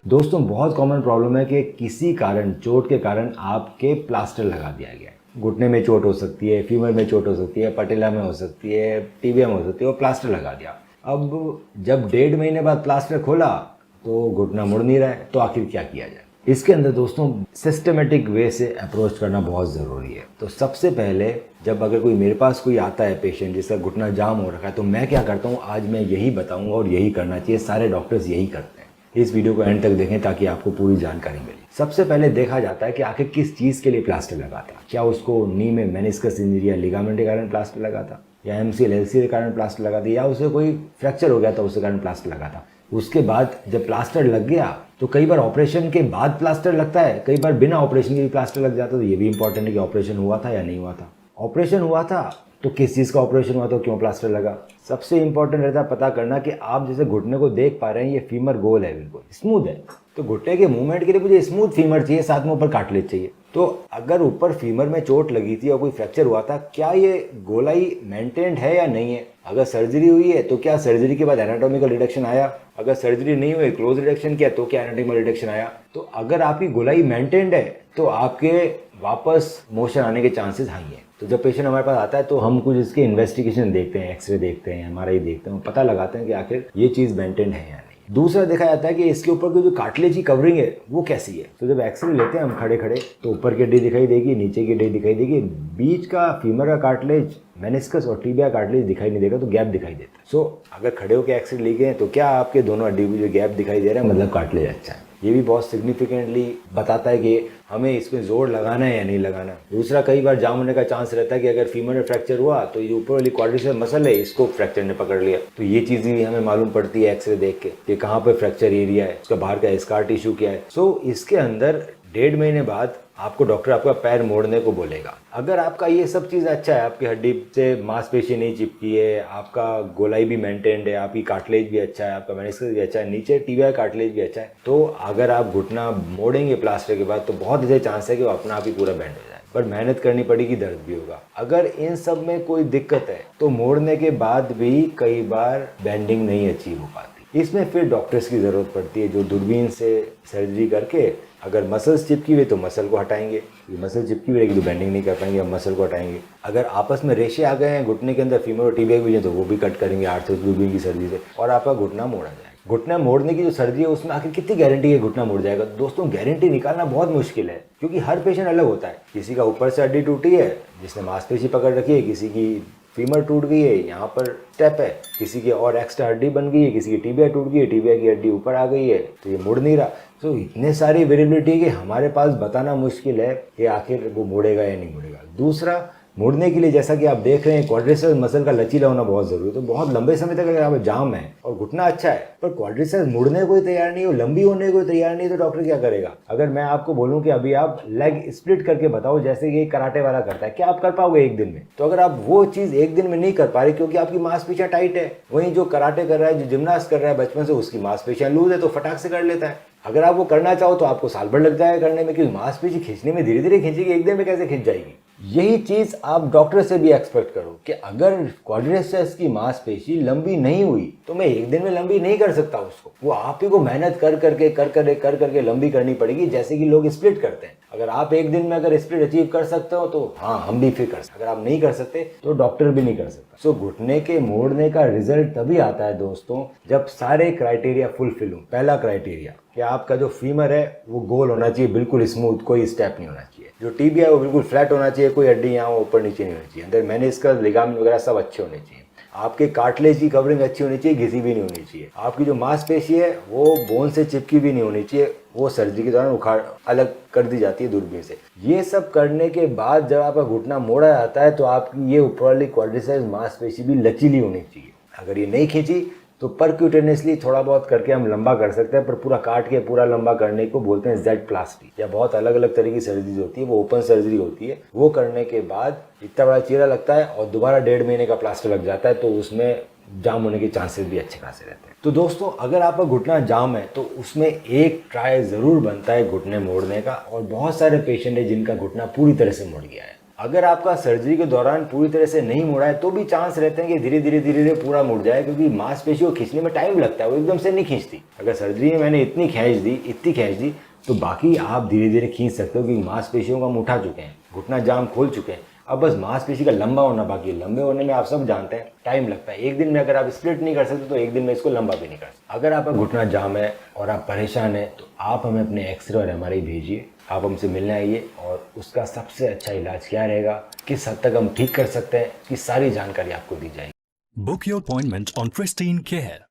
दोस्तों बहुत common problem है कि किसी कारण, चोट के कारण आपके प्लास्टर लगा दिया गया है। घुटने में चोट हो सकती है, फीमर में चोट हो सकती है, पटेला में हो सकती है, टीबिया में हो सकती है, और प्लास्टर लगा दिया। अब जब 1.5 महीने बाद प्लास्टर खोला तो घुटना मुड़ नहीं रहा है, तो आखिर क्या किया जाए? इसके अंदर दोस्तों सिस्टमेटिक वे से अप्रोच करना बहुत ज़रूरी है। तो सबसे पहले जब अगर कोई मेरे पास कोई आता है पेशेंट जिसका घुटना जाम हो रखा है, तो मैं क्या करता हूँ, आज मैं यही बताऊँगा और यही करना चाहिए। सारे डॉक्टर्स यही करते हैं। इस वीडियो को एंड तक देखें ताकि आपको पूरी जानकारी मिले। सबसे पहले देखा जाता है कि आखिर किस चीज़ के लिए प्लास्टर लगा था। क्या उसको नी में मेनिस्कस इंजरी या लिगामेंट के कारण प्लास्टर लगा था, या MCL LCL के कारण प्लास्टर लगा था, या उसे कोई फ्रैक्चर हो गया था उसके कारण प्लास्टर लगा था। उसके बाद जब प्लास्टर लग गया तो कई बार ऑपरेशन के बाद प्लास्टर लगता है, कई बार बिना ऑपरेशन के भी प्लास्टर लग जाता है। तो ये भी इंपॉर्टेंट है कि ऑपरेशन हुआ था या नहीं हुआ था। ऑपरेशन हुआ था तो किस चीज़ का ऑपरेशन हुआ था, क्यों प्लास्टर लगा। सबसे इंपॉर्टेंट रहता है पता करना कि आप जैसे घुटने को देख पा रहे हैं, ये फीमर गोल है, बिल्कुल स्मूथ है। तो घुटने के मूवमेंट के लिए मुझे स्मूथ फीमर चाहिए, साथ में ऊपर कार्टिलेज चाहिए। तो अगर ऊपर फीमर में चोट लगी थी और कोई फ्रैक्चर हुआ था, क्या ये गोलाई मेंटेन्ड है या नहीं है? अगर सर्जरी हुई है तो क्या सर्जरी के बाद एनाटॉमिकल रिडक्शन आया? अगर सर्जरी नहीं हुई, क्लोज रिडक्शन किया, तो क्या एनाटॉमिकल रिडक्शन आया? तो अगर आपकी गोलाई मेंटेन्ड है तो आपके वापस मोशन आने के चांसेस हाई हैं। तो जब पेशेंट हमारे पास आता है तो हम कुछ इसके इन्वेस्टिगेशन देखते हैं, एक्सरे देखते हैं, MRI देखते हैं, पता लगाते हैं कि आखिर ये चीज़ मेंटेन है या नहीं। दूसरा देखा जाता है कि इसके ऊपर की जो कार्टिलेज की कवरिंग है वो कैसी है। तो जब एक्सरे लेते हैं हम खड़े खड़े, तो ऊपर की हड्डी दिखाई देगी, नीचे की हड्डी दिखाई देगी, बीच का फीमर का कार्टिलेज, मेनिस्कस और टीबिया कार्टिलेज दिखाई नहीं देगा, तो गैप दिखाई देता है। सो अगर खड़े होकर एक्सरे लिए गए तो क्या आपके दोनों हड्डी में जो गैप दिखाई दे रहा है, मतलब कार्टिलेज अच्छा है। ये भी बहुत सिग्निफिकेंटली बताता है कि हमें इसमें जोर लगाना है या नहीं लगाना। दूसरा, कई बार जाम होने का चांस रहता है कि अगर फीमर में फ्रैक्चर हुआ तो ये ऊपर वाली क्वाड्रिसेप्स मसल है, इसको फ्रैक्चर ने पकड़ लिया। तो ये चीज़ भी हमें मालूम पड़ती है एक्सरे देख के कि कहाँ पर फ्रैक्चर एरिया है, उसका बाहर का स्कार टिश्यू क्या है। सो इसके अंदर 1.5 महीने बाद आपको डॉक्टर आपका पैर मोड़ने को बोलेगा। अगर आपका ये सब चीज़ अच्छा है, आपकी हड्डी से मांसपेशी नहीं चिपकी है, आपका गोलाई भी मेंटेन्ड है, आपकी कार्टिलेज भी अच्छा है, आपका मेनिस्कस भी अच्छा है, नीचे टीबिया कार्टिलेज भी अच्छा है, तो अगर आप घुटना मोड़ेंगे प्लास्टर के बाद तो बहुत अच्छे चांस है कि वो अपना आप ही पूरा बैंड हो जाए। पर मेहनत करनी पड़ेगी, दर्द भी होगा। अगर इन सब में कोई दिक्कत है तो मोड़ने के बाद भी कई बार बैंडिंग नहीं अचीव हो पाती। इसमें फिर डॉक्टर्स की ज़रूरत पड़ती है जो दूरबीन से सर्जरी करके, अगर मसल्स चिपकी हुई तो मसल को हटाएंगे, मसल चिपकी हुई रहेगी तो बेंडिंग नहीं कर पाएंगे, अब मसल को हटाएंगे। अगर आपस में रेशे आ गए हैं घुटने के अंदर, फीमर और टीबिया भी है, तो वो भी कट करेंगे आर्थ्रोस दूरबीन की सर्जरी से, और आपका घुटना मोड़ा जाएगा। घुटना मोड़ने की जो सर्जरी है उसमें आखिर कितनी गारंटी है घुटना मुड़ जाएगा? दोस्तों गारंटी निकालना बहुत मुश्किल है, क्योंकि हर पेशेंट अलग होता है। किसी का ऊपर से हड्डी टूटी है जिसने मांसपेशी पकड़ रखी है, किसी की फीमर टूट गई है, यहाँ पर स्टेप है, किसी की और एक्स्ट्रा हड्डी बन गई है, किसी की टीबिया टूट गई है, टीबिया की हड्डी ऊपर आ गई है, तो ये मुड़ नहीं रहा। तो इतने सारी वेरिएबिलिटी है कि हमारे पास बताना मुश्किल है कि आखिर वो मुड़ेगा या नहीं मुड़ेगा। दूसरा, मुड़ने के लिए जैसा कि आप देख रहे हैं क्वाड्रिसेप्स मसल का लचीला होना बहुत जरूरी है। तो बहुत लंबे समय तक अगर आप जाम है और घुटना अच्छा है पर क्वाड्रिसेप्स मुड़ने को तैयार नहीं हो, लंबी होने को तैयार नहीं, तो डॉक्टर क्या करेगा? अगर मैं आपको बोलूं कि अभी आप लेग स्प्लिट करके बताओ जैसे कि कराटे वाला करता है, क्या आप कर पाओगे एक दिन में? तो अगर आप वो चीज एक दिन में नहीं कर पा रहे क्योंकि आपकी मांसपेशियां टाइट है, वहीं जो कराटे कर रहा है, जो जिम्नास्ट कर रहा है बचपन से, उसकी मांसपेशियां लूज है तो फटाक से कर लेता है। अगर आप वो करना चाहो तो आपको साल भर लग जाएगा करने में, क्योंकि मांसपेशी खींचने में धीरे धीरे खींचेगी, एक दिन में कैसे खींच जाएगी? यही चीज आप डॉक्टर से भी एक्सपेक्ट करो कि अगर क्वाड्रिसेप्स की मांसपेशी लंबी नहीं हुई तो मैं एक दिन में लंबी नहीं कर सकता उसको। वो आप ही को मेहनत कर करके लंबी करनी पड़ेगी, जैसे कि लोग स्प्लिट करते हैं। अगर आप एक दिन में अगर स्प्लिट अचीव कर सकते हो तो हाँ, हम भी फिर कर सकते। अगर आप नहीं कर सकते तो डॉक्टर भी नहीं कर सकता। सो घुटने के मोड़ने का रिजल्ट तभी आता है दोस्तों जब सारे क्राइटेरिया फुलफिल हो। पहला क्राइटेरिया कि आपका जो फीमर है वो गोल होना चाहिए, बिल्कुल स्मूथ, कोई स्टेप नहीं होना चाहिए। जो टीबिया है वो बिल्कुल फ्लैट होना चाहिए, कोई हड्डी यहाँ ऊपर नीचे नहीं होनी चाहिए। अंदर मेनिस्कस, लिगामेंट वगैरह सब अच्छे होने चाहिए। आपके कार्टिलेज की कवरिंग अच्छी होनी चाहिए, घिसी भी नहीं होनी चाहिए। आपकी जो मांसपेशी है वो बोन से चिपकी भी नहीं होनी चाहिए, वो सर्जरी के दौरान उखाड़ अलग कर दी जाती है दूरबीन से। ये सब करने के बाद जब आपका घुटना मोड़ा जाता है तो आपकी ये ऊपर वाली क्वाड्रिसेप्स मांसपेशी भी लचीली होनी चाहिए। अगर ये नहीं खींची तो परक्यूटेनियसली थोड़ा बहुत करके हम लंबा कर सकते हैं, पर पूरा काट के पूरा लंबा करने को बोलते हैं जेड प्लास्टी, या बहुत अलग अलग तरह की सर्जरी होती है, वो ओपन सर्जरी होती है। वो करने के बाद इतना बड़ा चीरा लगता है और दोबारा 1.5 महीने का प्लास्टर लग जाता है, तो उसमें जाम होने के चांसेस भी अच्छे खासे रहते हैं। तो दोस्तों अगर आपका घुटना जाम है तो उसमें एक ट्राई ज़रूर बनता है घुटने मोड़ने का, और बहुत सारे पेशेंट है जिनका घुटना पूरी तरह से मुड़ गया है। अगर आपका सर्जरी के दौरान पूरी तरह से नहीं मुड़ा है तो भी चांस रहते हैं कि धीरे धीरे पूरा मुड़ जाए, क्योंकि मांसपेशियों को खींचने में टाइम लगता है, वो एकदम से नहीं खींचती। अगर सर्जरी में मैंने इतनी खींच दी तो बाकी आप धीरे धीरे खींच सकते हो, क्योंकि मांसपेशियों को हम उठा चुके हैं, घुटना जाम खोल चुके हैं। अब बस मांसपेशी का लंबा होना बाकी है। लंबे होने में आप सब जानते हैं टाइम लगता है। एक दिन में अगर आप स्प्लिट नहीं कर सकते तो एक दिन में इसको लंबा भी नहीं कर सकते। अगर आपका घुटना जाम है और आप परेशान हैं तो आप हमें अपने एक्सरे और एमआरआई भेजिए, आप हमसे मिलने आइए, और उसका सबसे अच्छा इलाज क्या रहेगा, किस हद तक हम ठीक कर सकते हैं, की सारी जानकारी आपको दी जाएगी। Book your appointment on Pristine Care.